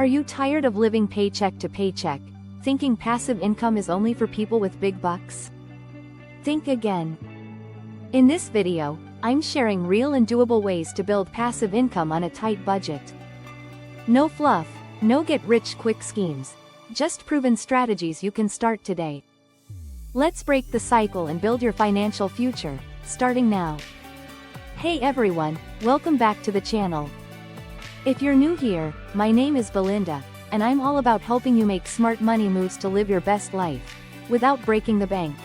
Are you tired of living paycheck to paycheck, thinking passive income is only for people with big bucks? Think again. In this video, I'm sharing real and doable ways to build passive income on a tight budget. No fluff, no get-rich-quick schemes, just proven strategies you can start today. Let's break the cycle and build your financial future, starting now. Hey everyone, welcome back to the channel. If you're new here, my name is Belinda, and I'm all about helping you make smart money moves to live your best life, without breaking the bank.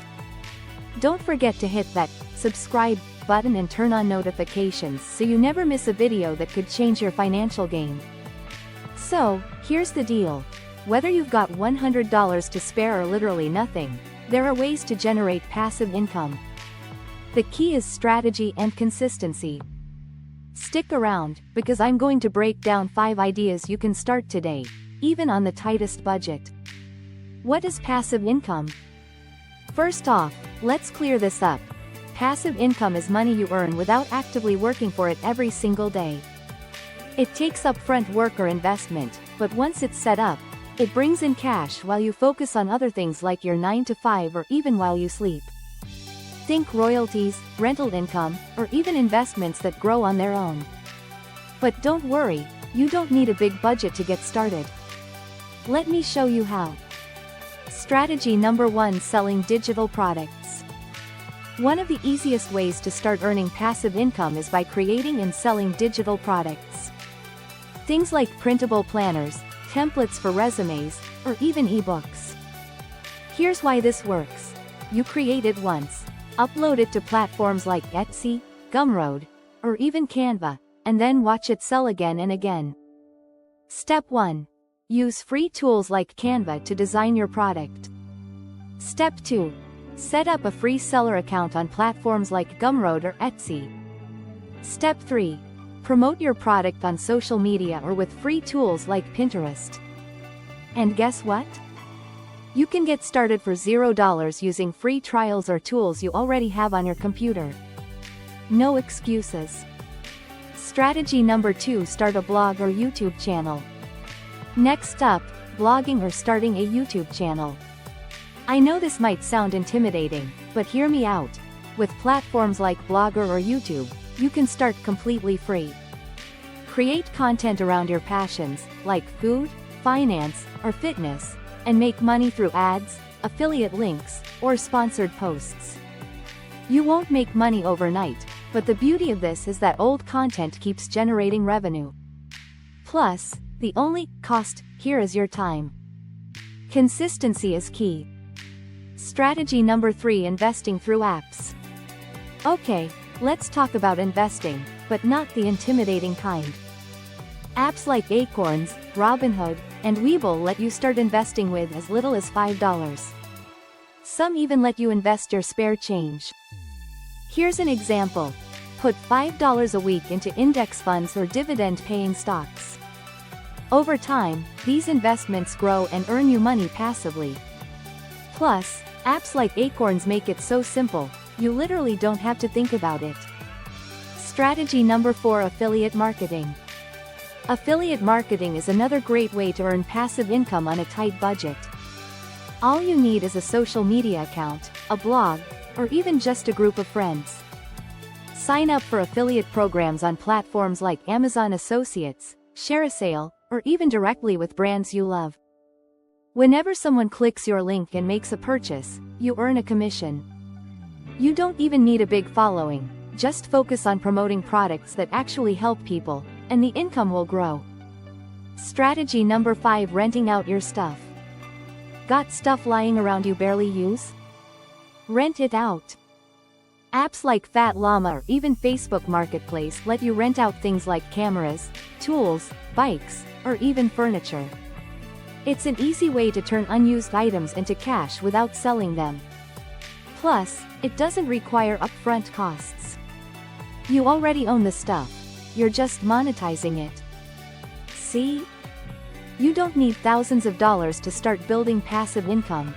Don't forget to hit that subscribe button and turn on notifications so you never miss a video that could change your financial game. So, here's the deal. Whether you've got $100 to spare or literally nothing, there are ways to generate passive income. The key is strategy and consistency. Stick around, because I'm going to break down 5 ideas you can start today, even on the tightest budget. What is passive income? First off, let's clear this up. Passive income is money you earn without actively working for it every single day. It takes upfront work or investment, but once it's set up, it brings in cash while you focus on other things like your 9 to 5 or even while you sleep. Think royalties, rental income, or even investments that grow on their own. But don't worry, you don't need a big budget to get started. Let me show you how. Strategy number 1: selling digital products. One of the easiest ways to start earning passive income is by creating and selling digital products. Things like printable planners, templates for resumes, or even ebooks. Here's why this works. You create it once, upload it to platforms like Etsy, Gumroad, or even Canva, and then watch it sell again and again. Step 1. Use free tools like Canva to design your product. Step 2. Set up a free seller account on platforms like Gumroad or Etsy. Step 3. Promote your product on social media or with free tools like Pinterest. And guess what? You can get started for $0 using free trials or tools you already have on your computer. No excuses. Strategy number 2: start a blog or YouTube channel. Next up, blogging or starting a YouTube channel. I know this might sound intimidating, but hear me out. With platforms like Blogger or YouTube, you can start completely free. Create content around your passions, like food, finance, or fitness, and make money through ads, affiliate links, or sponsored posts. You won't make money overnight, but the beauty of this is that old content keeps generating revenue. Plus, the only cost here is your time. Consistency is key. Strategy number 3: investing through apps. Okay, let's talk about investing, but not the intimidating kind. Apps like Acorns, Robinhood, and Webull let you start investing with as little as $5. Some even let you invest your spare change. Here's an example. Put $5 a week into index funds or dividend-paying stocks. Over time, these investments grow and earn you money passively. Plus, apps like Acorns make it so simple, you literally don't have to think about it. Strategy number 4: affiliate marketing. Affiliate marketing is another great way to earn passive income on a tight budget. All you need is a social media account, a blog, or even just a group of friends. Sign up for affiliate programs on platforms like Amazon Associates, ShareASale, or even directly with brands you love. Whenever someone clicks your link and makes a purchase, you earn a commission. You don't even need a big following, just focus on promoting products that actually help people, and the income will grow. Strategy number 5: renting out your stuff. Got stuff lying around you barely use? Rent it out. Apps like Fat Llama or even Facebook Marketplace let you rent out things like cameras, tools, bikes, or even furniture. It's an easy way to turn unused items into cash without selling them. Plus, it doesn't require upfront costs. You already own the stuff. You're just monetizing it. See? You don't need thousands of dollars to start building passive income.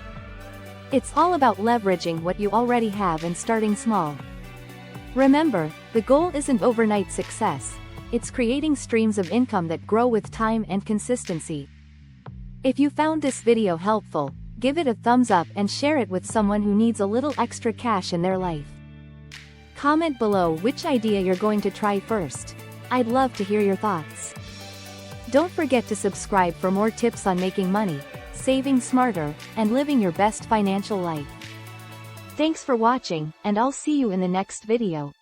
It's all about leveraging what you already have and starting small. Remember, the goal isn't overnight success, It's creating streams of income that grow with time and consistency. If you found this video helpful, give it a thumbs up and share it with someone who needs a little extra cash in their life. Comment below which idea you're going to try first. I'd love to hear your thoughts. Don't forget to subscribe for more tips on making money, saving smarter, and living your best financial life. Thanks for watching, and I'll see you in the next video.